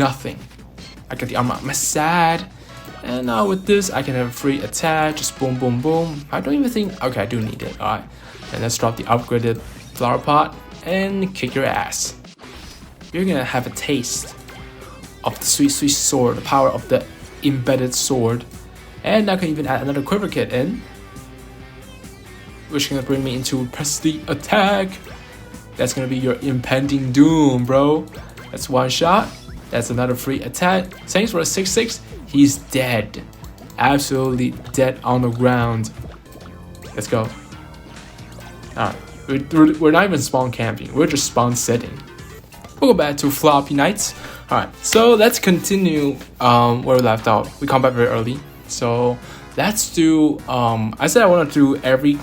nothing. I get the armor. I'm sad. And now with this, I can have a free attack. Just boom, boom, boom. I don't even think... Okay, I do need it. Alright. And let's drop the upgraded flower pot and kick your ass. You're gonna have a taste of the sweet, sweet sword. The power of the embedded sword. And I can even add another quiver kit in, which is gonna bring me into press the attack. That's gonna be your impending doom, bro. That's one shot. That's another free attack. Thanks for a 6-6. He's dead. Absolutely dead on the ground. Let's go. Alright. We're not even spawn camping. We're just spawn setting. We'll go back to Floppy Nights. Alright. So let's continue where we left off. We come back very early. So let's do, I said I want to do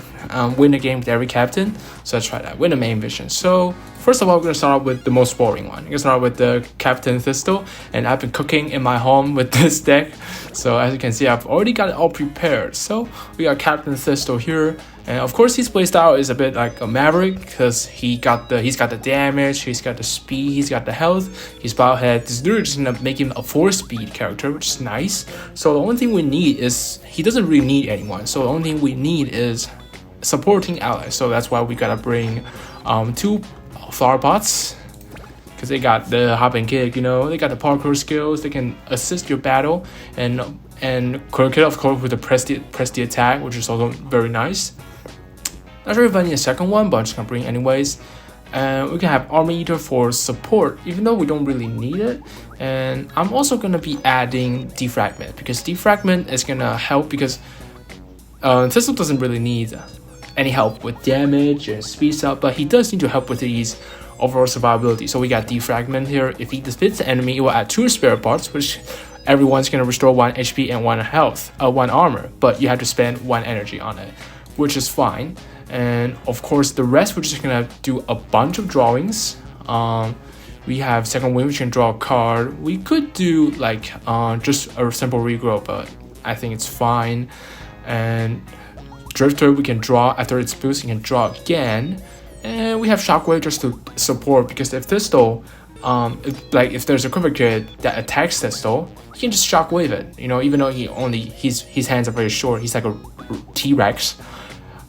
win a game with every captain. So let's try that, win the main vision. So first of all, we're going to start off with the most boring one. We're going to start with the Captain Thistle. And I've been cooking in my home with this deck. So as you can see, I've already got it all prepared. So we got Captain Thistle here. And of course, his playstyle is a bit like a Maverick because he's got the damage, he's got the speed, he's got the health. His Bowhead is literally just gonna make him a 4-speed character, which is nice. So the only thing we need is he doesn't really need anyone. So the only thing we need is supporting allies. So that's why we gotta bring 2 flower pots because they got the hop and kick. You know, they got the parkour skills. They can assist your battle and quicker of course with the press the attack, which is also very nice. Not sure if I need a second one, but I'm just gonna bring it anyways. And we can have Armor Eater for support, even though we don't really need it. And I'm also gonna be adding Defragment because Defragment is gonna help because Thistle doesn't really need any help with damage and speed up, but he does need to help with his overall survivability. So we got Defragment here. If he defeats the enemy, it will add 2 spare parts, which everyone's gonna restore 1 HP and 1 health, 1 armor, but you have to spend 1 energy on it, which is fine. And of course the rest we're just gonna do a bunch of drawings. We have second wind, which can draw a card. We could do like just a simple regrow, but I think it's fine. And Drifter we can draw after its boost, you can draw again. And we have Shockwave just to support because if Thistle if there's a quiver kid that attacks Thistle, he can just Shockwave it. You know, even though his hands are very short, he's like a T-Rex.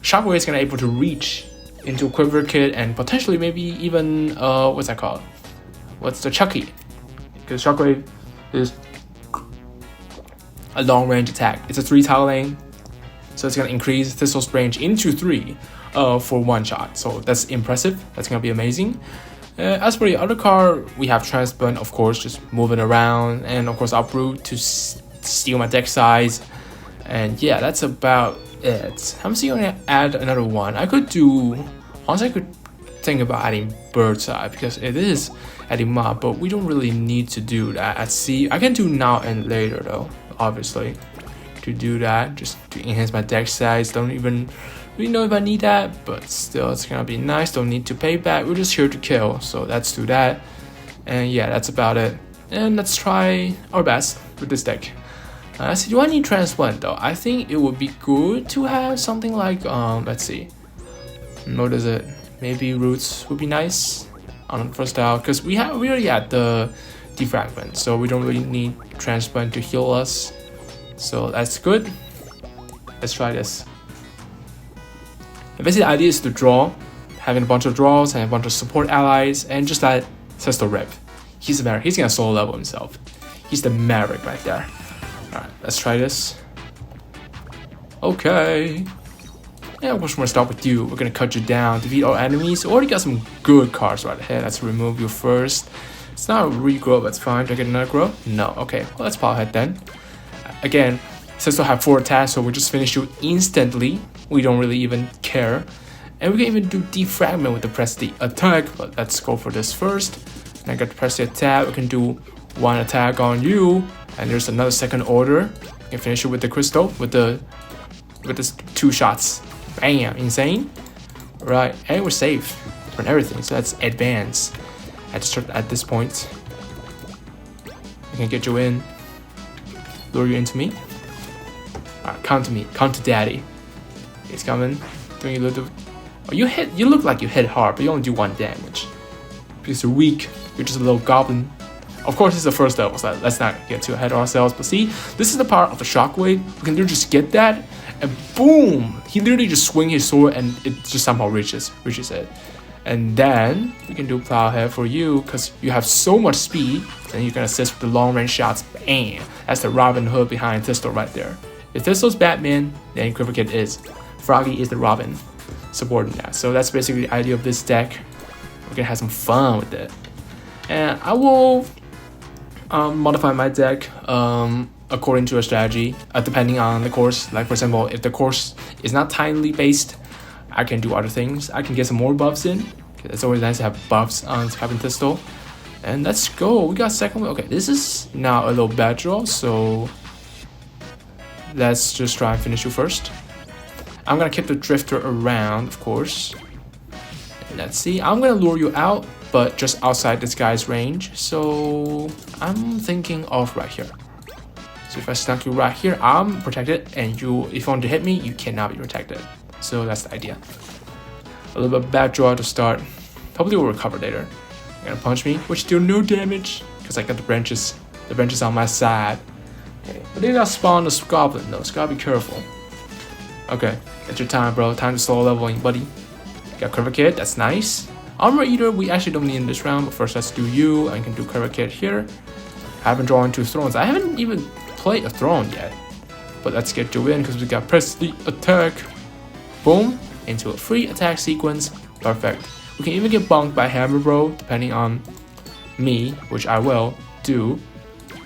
Shockwave is gonna able to reach into Quiver Kid and potentially maybe even what's that called? What's the Chucky? Because Shockwave is a long range attack. It's a 3 tile lane, so it's gonna increase Thistle's range into 3 for 1 shot. So that's impressive. That's gonna be amazing. As for the other card, we have Transplant, of course, just moving around, and of course Uproot to steal my deck size. And yeah, that's about it. I'm still gonna add another one. I could think about adding Bird's Eye because it is adding mob, but we don't really need to do that. I can do now and later though, obviously, to do that, just to enhance my deck size. Don't even really know if I need that, but still it's gonna be nice. Don't need to pay back. We're just here to kill, so let's do that. And yeah, that's about it. And let's try our best with this deck. So do I need Transplant though? I think it would be good to have something like let's see, what is it? Maybe Roots would be nice on the first style because we already had the Defragment, so we don't really need Transplant to heal us. So that's good. Let's try this. And basically, the idea is to draw, having a bunch of draws and a bunch of support allies, and just let Thistle rip. He's a Maverick. He's gonna solo level himself. He's the Maverick right there. Alright, let's try this. Okay. Yeah, we're gonna start with you. We're gonna cut you down, defeat all enemies. Already got some good cards right ahead. Let's remove you first. It's not a regrow, that's fine. Do I get another grow? No. Okay, well, let's power ahead then. Again, since we have 4 attacks, so we just finish you instantly. We don't really even care. And we can even do Defragment with the press the attack, but let's go for this first. And I got to press the attack. We can do 1 attack on you. And there's another second order. You can finish it with the crystal with the 2 shots. Bam, insane. Right, and we're safe from everything. So let's advance at this point. I can get you in, lure you into me. Alright, come to me, come to daddy. He's coming, doing a little. Oh, you look like you hit hard, but you only do 1 damage because you're weak. You're just a little goblin. Of course, it's the first level, so let's not get too ahead of ourselves. But see, this is the power of the shockwave. We can literally just get that, and boom! He literally just swing his sword, and it just somehow reaches it. And then we can do plowhead for you because you have so much speed, and you can assist with the long range shots. Bam! That's the Robin Hood behind Thistle right there. If Thistle's Batman, then Quiver Kid is. Froggy is the Robin, supporting that. So that's basically the idea of this deck. We're gonna have some fun with it, and I will modify my deck according to a strategy, depending on the course. Like for example, if the course is not timely based, I can do other things. I can get some more buffs in. It's always nice to have buffs on Captain Thistle. And let's go. We got second wave. Okay, this is now a little bad draw, so let's just try and finish you first. I'm gonna keep the Drifter around, of course. And let's see. I'm gonna lure you out, but just outside this guy's range. So I'm thinking of right here. So if I snuck you right here, I'm protected, and if you want to hit me, you cannot be protected. So that's the idea. A little bit bad draw to start. Hopefully we'll recover later. You're gonna punch me, which do no damage because I got the branches. The branches on my side. Okay, but they got spawned a goblin though, so gotta be careful. Okay, it's your time, bro. Time to slow leveling, buddy. Got Quiver Kid, that's nice. Armor Eater, we actually don't need in this round, but first let's do you. I can do Quiver Kid here. I haven't drawn 2 thrones. I haven't even played a throne yet. But let's get you in because we got press the attack. Boom, into a free attack sequence. Perfect. We can even get bonked by Hammer Bro, depending on me, which I will do.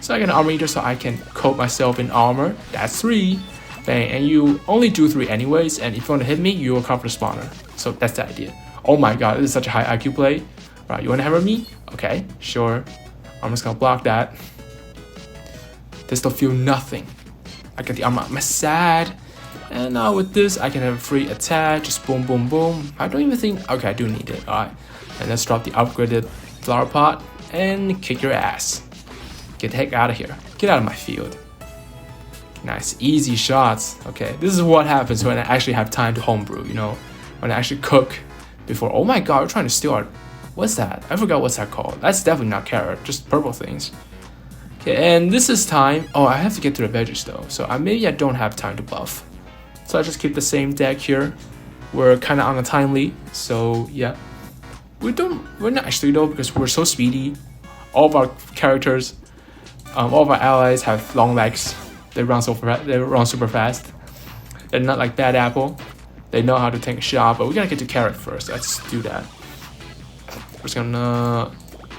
So I get an Armor Eater so I can coat myself in armor. That's 3. Bang, and you only do 3 anyways, and if you want to hit me, you will cover the spawner. So that's the idea. Oh my god, this is such a high IQ play. Right, you want to hammer me? Okay, sure. I'm just gonna block that. They still feel nothing. I get the armor on my side. And now with this, I can have a free attack. Just boom, boom, boom. I don't even think... Okay, I do need it. Alright. And let's drop the upgraded flower pot and kick your ass. Get the heck out of here. Get out of my field. Nice, easy shots. Okay, this is what happens when I actually have time to homebrew, you know? When I actually cook before... Oh my god, we're trying to steal our... What's that? I forgot what's that called. That's definitely not carrot, just purple things. Okay, and this is time... Oh, I have to get to the veggies though. So maybe I don't have time to buff. So I just keep the same deck here. We're kind of on a timely, so yeah. We're not actually though because we're so speedy. All of our characters, all of our allies have long legs. They run super fast. They're not like Bad Apple. They know how to take a shot, but we gotta get to carrot first. Let's do that. We're just gonna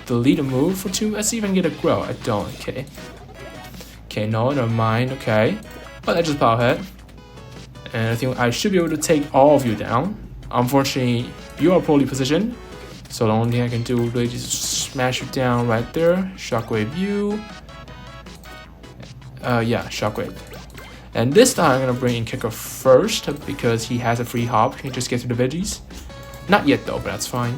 delete a move for 2. Let's see if I can get a grow. I don't. Okay. Okay, no, never mind. Okay, but I just power head. And I think I should be able to take all of you down. Unfortunately, you are poorly positioned. So the only thing I can do really is smash you down right there. Shockwave you. Yeah, shockwave. And this time I'm gonna bring in Kicker first because he has a free hop. He can just get to the veggies. Not yet though, but that's fine.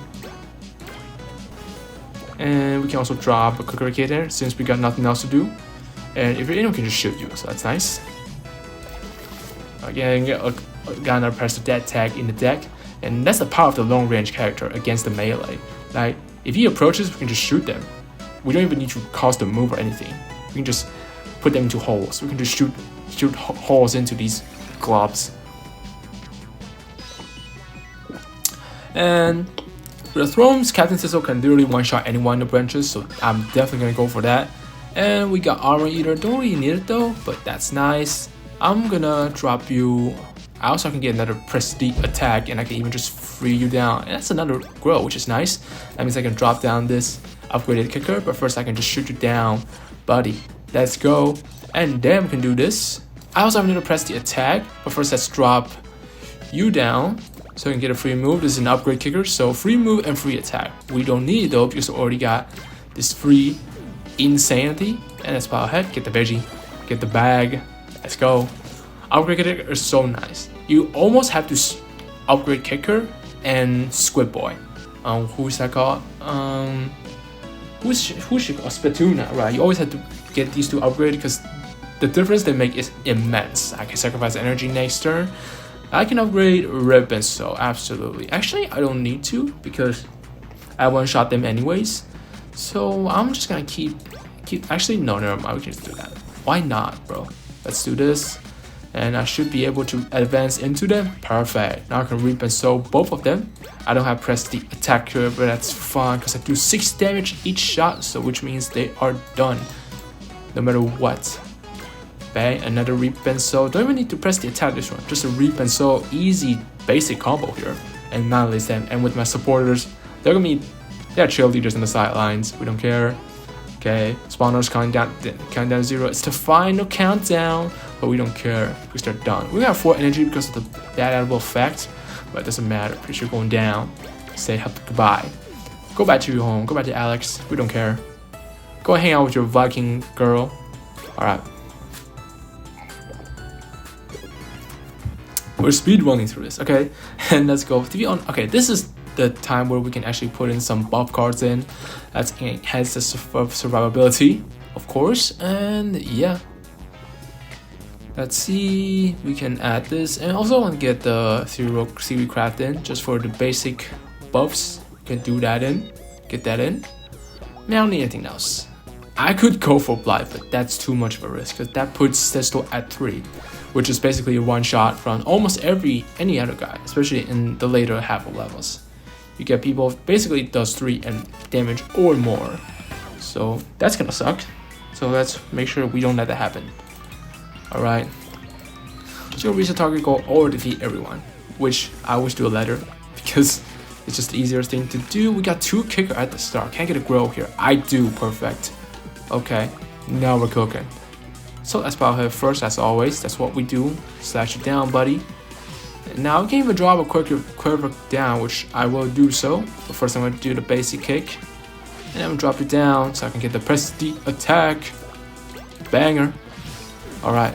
And we can also drop a Quicker Kid here since we got nothing else to do. And if you're in, we can just shoot you, so that's nice. Again, got another press the dead tag in the deck, and that's the power of the long range character against the melee. Like, if he approaches, we can just shoot them. We don't even need to cause the move or anything. We can just put them into holes. We can just shoot holes into these globs. And with the thrones, Captain Thistle can literally one-shot anyone in the branches, so I'm definitely gonna go for that. And we got Armor Eater. Don't really need it though, but that's nice. I'm gonna drop you. I also can get another prestige attack, and I can even just free you down. And that's another grow, which is nice. That means I can drop down this upgraded kicker, but first I can just shoot you down, buddy. Let's go. And then we can do this. I also have another prestige attack, but first let's drop you down so I can get a free move. This is an upgrade kicker, so free move and free attack. We don't need it though because we already got this free insanity. And let's power ahead, get the veggie, get the bag. Let's go. Upgrade kicker is so nice. You almost have to upgrade kicker and Squid Boy. Who's that called? Who's she called? Spatoona, right? You always have to get these 2 upgraded because the difference they make is immense. I can sacrifice energy next turn. I can upgrade ribbons, so absolutely. Actually, I don't need to because I one-shot them anyways. So I'm just gonna keep. Actually, no, never mind. We can just do that. Why not, bro? Let's do this. And I should be able to advance into them. Perfect. Now I can reap and sow both of them. I don't have press the attack here, but that's fine because I do 6 damage each shot, so which means they are done no matter what. Bang, another reap and sow. Don't even need to press the attack this one. Just a reap and sow, easy basic combo here, and annihilate them. And with my supporters, they're cheerleaders on the sidelines. We don't care. Okay, spawners countdown 0. It's the final countdown, but we don't care because they're done. We got 4 energy because of the bad edible effect, but it doesn't matter because you're going down. Say goodbye. Go back to your home. Go back to Alex. We don't care. Go hang out with your Viking girl. Alright. We're speedrunning through this, okay? And let's go. To be on, okay, this is the time where we can actually put in some buff cards in. That enhances the survivability, of course. And yeah. Let's see. We can add this. And also I want to get the Theory Craft in just for the basic buffs. You can do that in. Get that in. I don't need anything else. I could go for Blight, but that's too much of a risk because that puts Thistle at 3, which is basically a one shot from almost any other guy, especially in the later half of levels. You get people basically does 3 and damage or more, so that's gonna suck. So let's make sure we don't let that happen. All right, just go reach the target goal or defeat everyone, which I always do a letter because it's just the easiest thing to do. We got 2 kicker at the start. Can't get a grow here. I do. Perfect. Okay, now we're cooking. So let's power her first, as always. That's what we do. Slash it down, buddy. And now we can even drop a quicker down, which I will do so. But first I'm going to do the basic kick. And I'm going to drop it down so I can get the press the attack. Banger. Alright.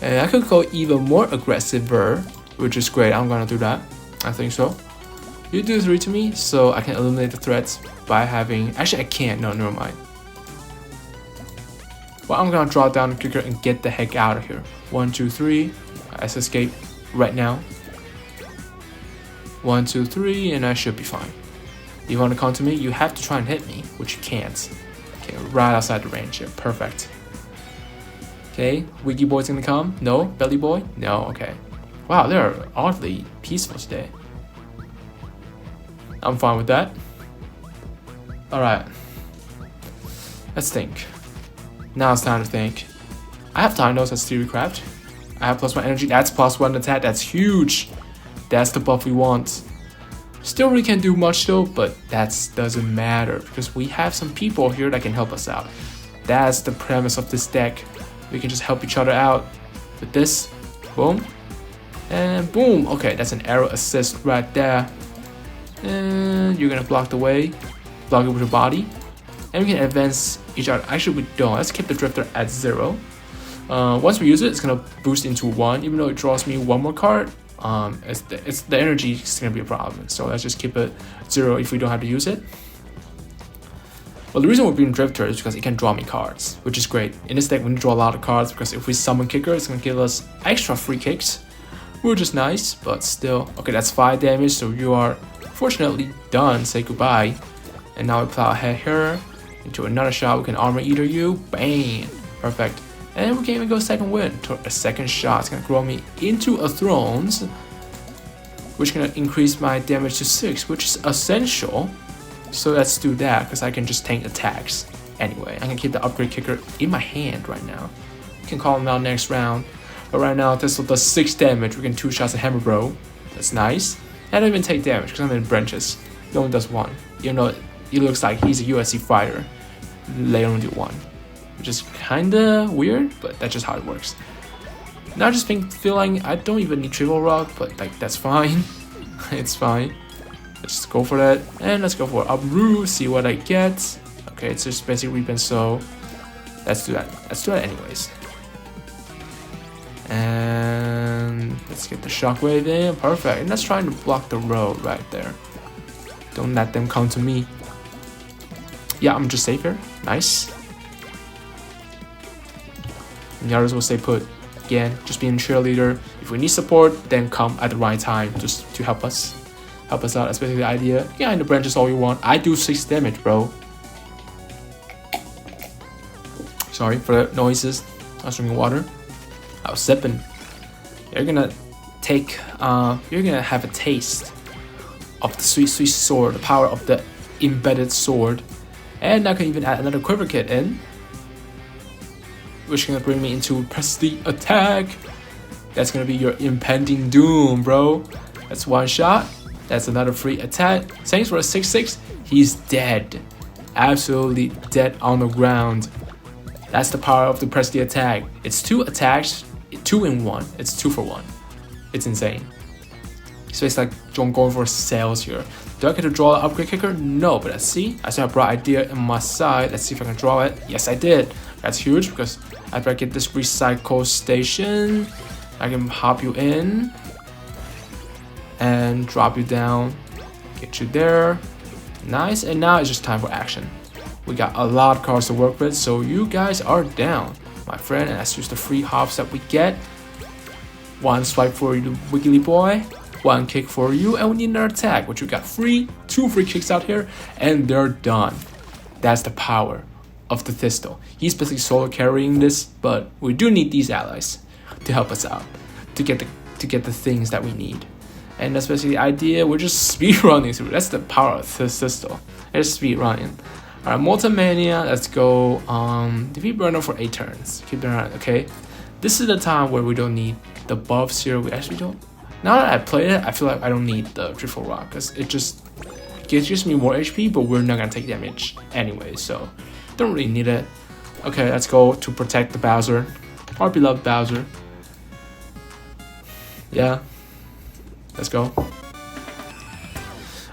And I could go even more aggressive, which is great. I'm going to do that. I think so. You do 3 to me, so I can eliminate the threats by having... Actually, I can't. No, never mind. Well, I'm gonna draw down the kicker and get the heck out of here. 1, 2, 3. Let's escape right now. 1, 2, 3, and I should be fine. You want to come to me? You have to try and hit me, which you can't. Okay, right outside the range here. Perfect. Okay, Wiggy Boy's gonna come? No? Belly Boy? No? Okay. Wow, they're oddly peaceful today. I'm fine with that. Alright. Let's think. Now it's time to think. I have time notes as Theory Craft. I have +1 energy. That's +1 attack. That's huge. That's the buff we want. Still really can't do much though, but that doesn't matter because we have some people here that can help us out. That's the premise of this deck. We can just help each other out with this. Boom. And boom. Okay, that's an arrow assist right there. And you're gonna block the way. Block it with your body. And we can advance each other. Actually, we don't. Let's keep the drifter at 0. Once we use it, it's gonna boost into 1. Even though it draws me 1 more card, it's the energy is gonna be a problem. So let's just keep it 0 if we don't have to use it. Well, the reason we're being drifter is because it can draw me cards, which is great. In this deck, we need to draw a lot of cards because if we summon kicker, it's gonna give us extra free kicks, which is nice, but still. Okay, that's 5 damage, so you are fortunately done. Say goodbye. And now we plow ahead here into another shot. We can armor eater you. Bang. Perfect. And we can even go second wind to a second shot. It's gonna grow me into a thrones, which is gonna increase my damage to 6, which is essential. So let's do that because I can just tank attacks. Anyway, I can keep the upgrade kicker in my hand right now. We can call him out next round. But right now, Thistle does 6 damage. We can 2 shots at Hammer Bro. That's nice. I don't even take damage because I'm in branches. He only does 1. Even though it looks like he's a USC fighter. They only do 1. Which is kinda weird, but that's just how it works. Now I just feeling I don't even need Triple Rock, but like that's fine. It's fine. Let's go for that. And let's go for Uproot, see what I get. Okay, it's just basic Reap and Sow. Let's do that. Let's do that anyways. And let's get the Shockwave in. Perfect. And that's trying to block the road right there. Don't let them come to me. Yeah, I'm just safe here. Nice. And the others will stay put. Again, just being a cheerleader. If we need support, then come at the right time just to help us. Help us out. That's basically the idea. Yeah, in the branches all you want. I do 6 damage, bro. Sorry for the noises. I was drinking water. I was sipping. You're gonna have a taste of the sweet sword, the power of the embedded sword. And I can even add another quiver kit in, which is gonna bring me into press the attack. That's gonna be your impending doom, bro. That's one shot. That's another free attack. Thanks for a 6-6. He's dead. Absolutely dead on the ground. That's the power of the press the attack. It's 2 attacks, 2 in 1. It's 2 for 1. It's insane. So it's like going for sales here. Do I get to draw an upgrade kicker? No, but let's see. I still have bright idea on my side. Let's see if I can draw it. Yes, I did. That's huge because after I get this recycle station, I can hop you in and drop you down. Get you there. Nice. And now it's just time for action. We got a lot of cards to work with, so you guys are down, my friend. And that's just the free hops that we get. 1 swipe for you, Wiggly Boy. 1 kick for you, and we need another attack, which we got free. 2 free kicks out here, and they're done. That's the power of the Thistle. He's basically solo carrying this, but we do need these allies to help us out, to get the things that we need. And that's basically the idea. We're just speed running through. That's the power of the Thistle. It's speed running. Alright, Multimania, let's go. Defeat Burner for 8 turns. Keep them around, okay? This is the time where we don't need the buffs here. We actually don't. Now that I played it, I feel like I don't need the Triple Rock because it just gives me more HP, but we're not gonna take damage anyway, so don't really need it. Okay, let's go to protect the Bowser, our beloved Bowser. Yeah, let's go.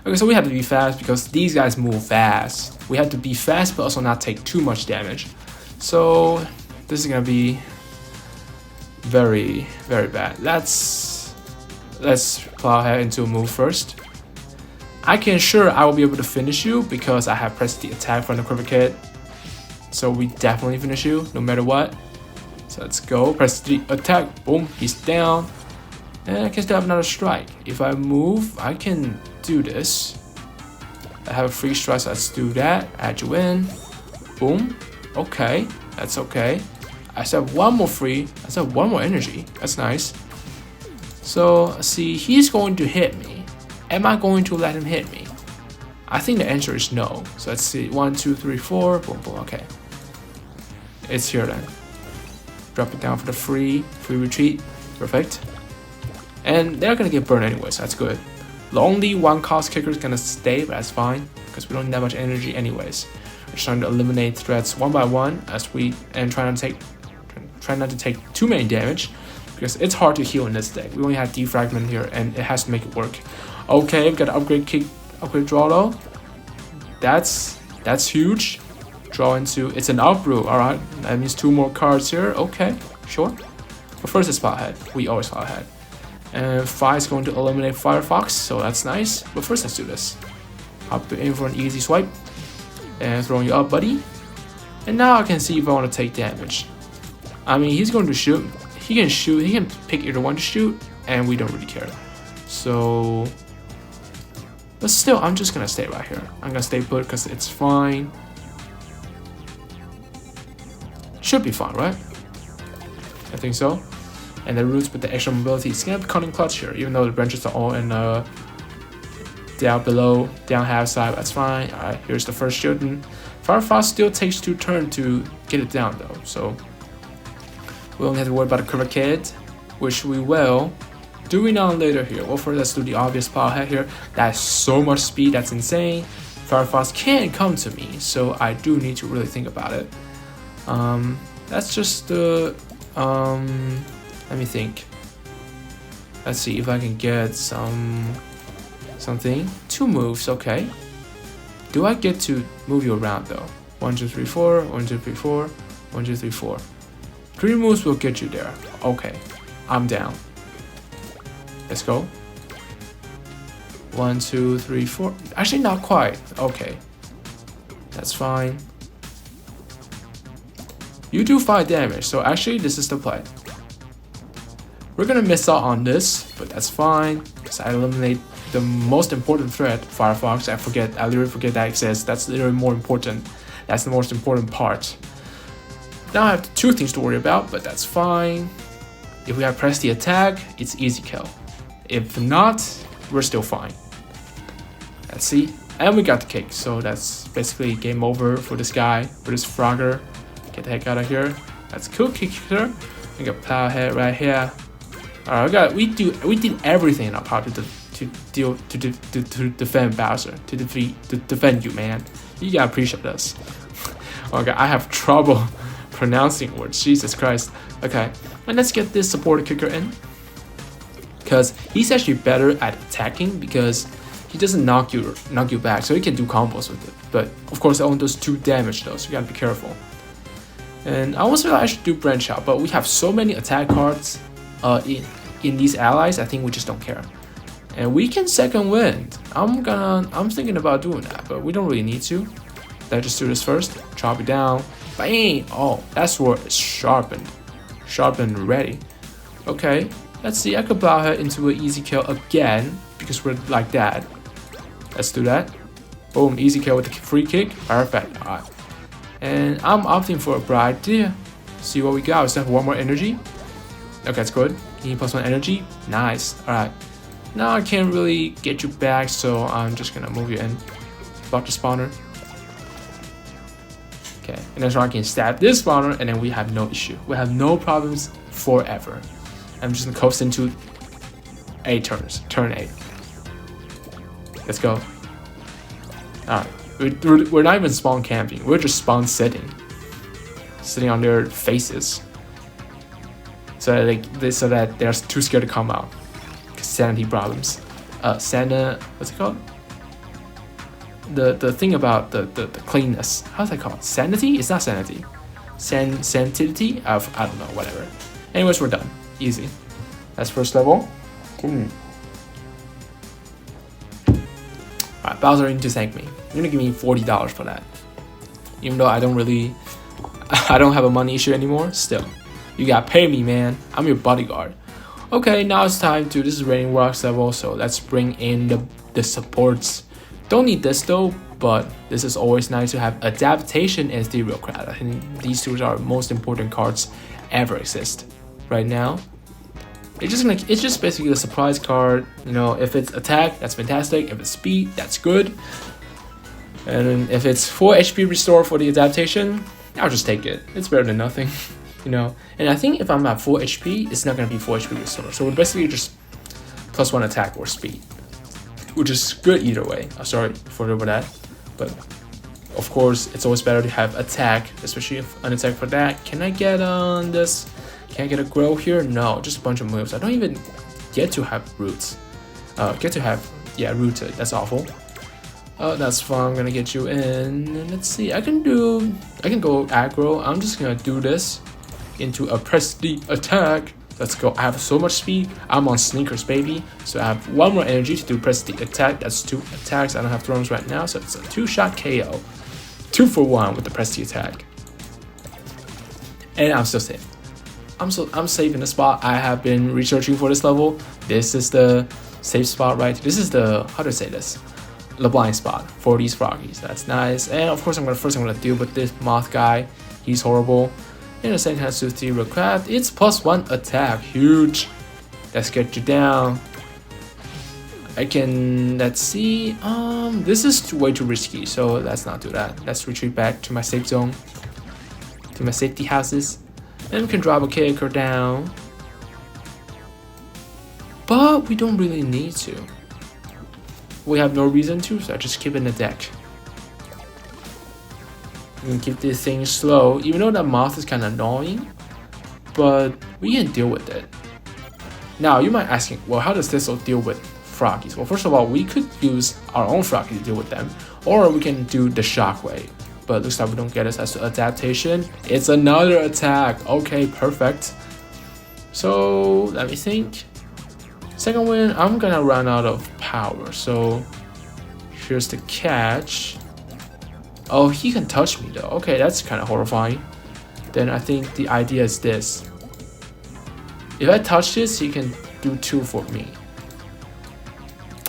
Okay, so we have to be fast because these guys move fast. We have to be fast, but also not take too much damage. So this is gonna be very, very bad. Let's plow ahead into a move first. I can ensure I will be able to finish you because I have pressed the attack from the quiver kit. So we definitely finish you no matter what. So let's go. Press the attack. Boom. He's down. And I can still have another strike. If I move, I can do this. I have a free strike, so let's do that. Add you in. Boom. Okay. That's okay. I still have 1 more free. I still have 1 more energy. That's nice. So, let's see, he's going to hit me. Am I going to let him hit me? I think the answer is no. So let's see, 1, 2, 3, 4, boom, boom, okay. It's here then. Drop it down for the free retreat, perfect. And they're gonna get burned anyway, so that's good. The only 1 cost kicker is gonna stay, but that's fine, because we don't need that much energy anyways. We're just trying to eliminate threats 1 by 1, and try not to take too many damage. Because it's hard to heal in this deck. We only have defragment here, and it has to make it work. Okay, we got upgrade kick, upgrade draw though. That's huge. Draw into, it's an uproot. All right, that means 2 more cards here. Okay, sure. But first, it's spot ahead. We always spot ahead. And 5 is going to eliminate Firefox, so that's nice. But first, let's do this. Hop in for an easy swipe, and throwing you up, buddy. And now I can see if I want to take damage. I mean, he's going to shoot. He can shoot, he can pick either one to shoot, and we don't really care. So, but still, I'm just gonna stay right here. I'm gonna stay put because it's fine. Should be fine, right? I think so. And the roots with the extra mobility, it's gonna be cutting clutch here, even though the branches are all in down below, down half side, that's fine. Alright, here's the first shooting. Firefox still takes 2 turns to get it down though, so we don't have to worry about a quiver kit, which we will. Doing on later here. Well, first let's do the obvious power ahead here. That's so much speed, that's insane. Firefox can't come to me, so I do need to really think about it. That's just the let me think. Let's see if I can get something. 2 moves, okay. Do I get to move you around though? 1, 2, 3, 4, 1, 2, 3, 4, 1, 2, 3, 4. 3 moves will get you there. Okay, I'm down. Let's go. 1, 2, 3, 4. Actually, not quite. Okay, that's fine. You do 5 damage, so actually this is the play. We're gonna miss out on this, but that's fine. Because I eliminate the most important threat, Firefox. I literally forget that exists. That's literally more important. That's the most important part. Now I have two things to worry about, but that's fine. If we have pressed the attack, it's easy kill. If not, we're still fine. Let's see. And we got the kick, so that's basically game over for this guy, for this Frogger. Get the heck out of here. That's a cool kicker. We got Plowhead right here. Alright, we did everything in our power to defend Bowser, to defend you, man. You gotta appreciate us. Okay, I have trouble pronouncing words. Jesus Christ. Okay, and let's get this supported kicker in, because he's actually better at attacking because he doesn't knock you back, so he can do combos with it. But of course, it only does 2 damage though, so you gotta be careful. And I also I should do branch out, but we have so many attack cards in these allies. I think we just don't care, and we can second wind. I'm thinking about doing that, but we don't really need to. Let's just do this first. Chop it down. Bang! Oh, that sword is sharpened and ready. Okay, let's see. I could plow her into an easy kill again because we're like that. Let's do that. Boom, easy kill with the free kick. Perfect. All right. And I'm opting for a bright idea. See what we got. We still have 1 more energy. Okay, that's good. Can you plus 1 energy? Nice. All right. Now I can't really get you back, so I'm just gonna move you in. Block the spawner. Okay, and then so I can stab this spawner, and then we have no issue. We have no problems forever. I'm just gonna coast into 8 turns. Turn 8. Let's go. Alright. We're not even spawn camping. We're just spawn sitting on their faces. So that they're too scared to come out. Sanity problems. What's it called? The thing about the cleanness. How's that called? Sanity? It's not sanity. Sanctity? I don't know, whatever. Anyways, we're done. Easy. That's first level. Alright, Bowser need to thank me. You're gonna give me $40 for that. Even though I don't have a money issue anymore, still. You gotta pay me, man. I'm your bodyguard. Okay, now it's time to, this is Raining Rocks level, so let's bring in the supports. Don't need this though, but this is always nice to have Adaptation and Ethereal Crowd. I think these two are most important cards ever exist right now. It's just basically a surprise card. You know, if it's attack, that's fantastic. If it's speed, that's good. And if it's 4 HP restore for the adaptation, I'll just take it. It's better than nothing, you know. And I think if I'm at 4 HP, it's not gonna be 4 HP restore. So we're basically just +1 attack or speed, which is good either way. I'm sorry for that, but of course it's always better to have attack, especially if an attack for that. Can I get on this? Can I get a grow here? No, just a bunch of moves. I don't even get to have roots. Rooted. That's awful. That's fine. I'm gonna get you in. And let's see. I can go aggro. I'm just gonna do this into a press the attack. Let's go. I have so much speed. I'm on sneakers, baby. So I have 1 more energy to do press the attack. That's 2 attacks. I don't have thrones right now, so it's a 2-shot KO. 2 for 1 with the press the attack. And I'm still safe. I'm safe in the spot. I have been researching for this level. This is the safe spot, right? This is the, how do I say this? The blind spot for these froggies. That's nice. And of course, I'm gonna deal with this moth guy. He's horrible. And the same has to Ethereal Craft. It's +1 attack. Huge. Let's get you down. Let's see. This is way too risky, so let's not do that. Let's retreat back to my safe zone, to my safety houses. And we can drop a kicker down. But we don't really need to. We have no reason to, so I just keep it in the deck. And keep this thing slow, even though that moth is kind of annoying, but we can deal with it. Now, you might asking, well, how does Thistle deal with froggies? Well, first of all, we could use our own froggy to deal with them, or we can do the shockwave. But looks like we don't get it as to adaptation. It's another attack. Okay, perfect. So let me think. Second win, I'm gonna run out of power. So here's the catch. Oh, he can touch me though. Okay, that's kind of horrifying. Then I think the idea is this. If I touch this, he can do 2 for me.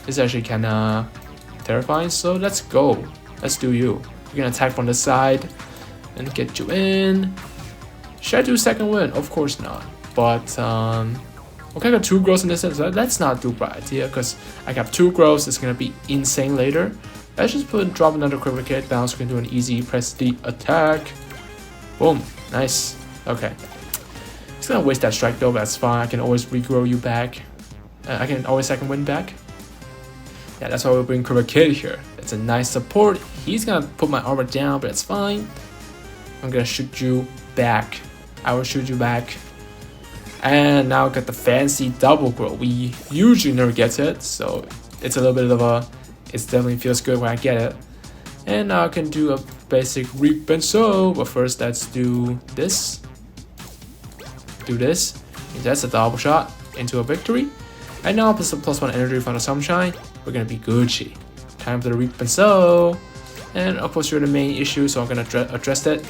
It's actually kind of terrifying. So let's go. Let's do you. We're gonna attack from the side and get you in. Should I do second win? Of course not. But okay, I got 2 growths in this sense. So let's not do bad idea because I got 2 growths. It's gonna be insane later. Let's just drop another critical hit down so we can do an easy press the attack. Boom, nice. Okay, it's gonna waste that strike though, but that's fine. I can always regrow you back. I can always second win back. Yeah, that's why we bring critical hit here. It's a nice support. He's gonna put my armor down, but it's fine. I'm gonna shoot you back. I will shoot you back. And now I got the fancy double grow. We usually never get it, so it's a little bit of a, it definitely feels good when I get it. And now I can do a basic reap and sow, but first let's do this. Do this. And that's a double shot into a victory. And now plus a +1 energy from the sunshine. We're gonna be Gucci. Time for the reap and sow. And of course you're the main issue, so I'm gonna address it.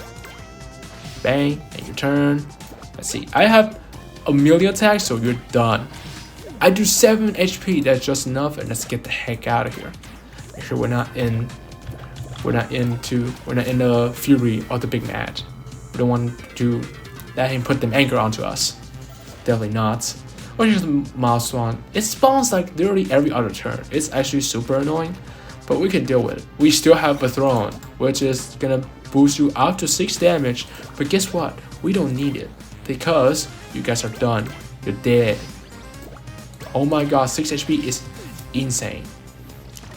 Bang, and your turn. Let's see. I have a million attacks, so you're done. I do 7 HP. That's just enough, and let's get the heck out of here. Make sure we're not in the fury of the big match. We don't want to let him put them anchor onto us. Definitely not. Or just Milestone. It spawns like literally every other turn. It's actually super annoying, but we can deal with it. We still have a throne, which is gonna boost you up to 6 damage. But guess what? We don't need it because you guys are done. You're dead. Oh my god, 6 HP is insane.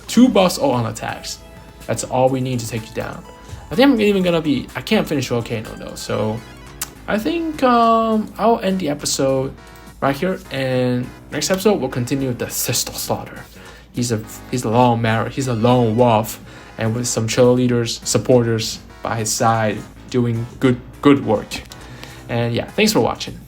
2 buffs all on attacks. That's all we need to take you down. I think I'm even gonna be, I can't finish Volcano though, so I think I'll end the episode right here, and next episode we'll continue with the Thistle slaughter. He's a lone wolf, and with some cheerleaders, supporters by his side doing good work. And yeah, thanks for watching.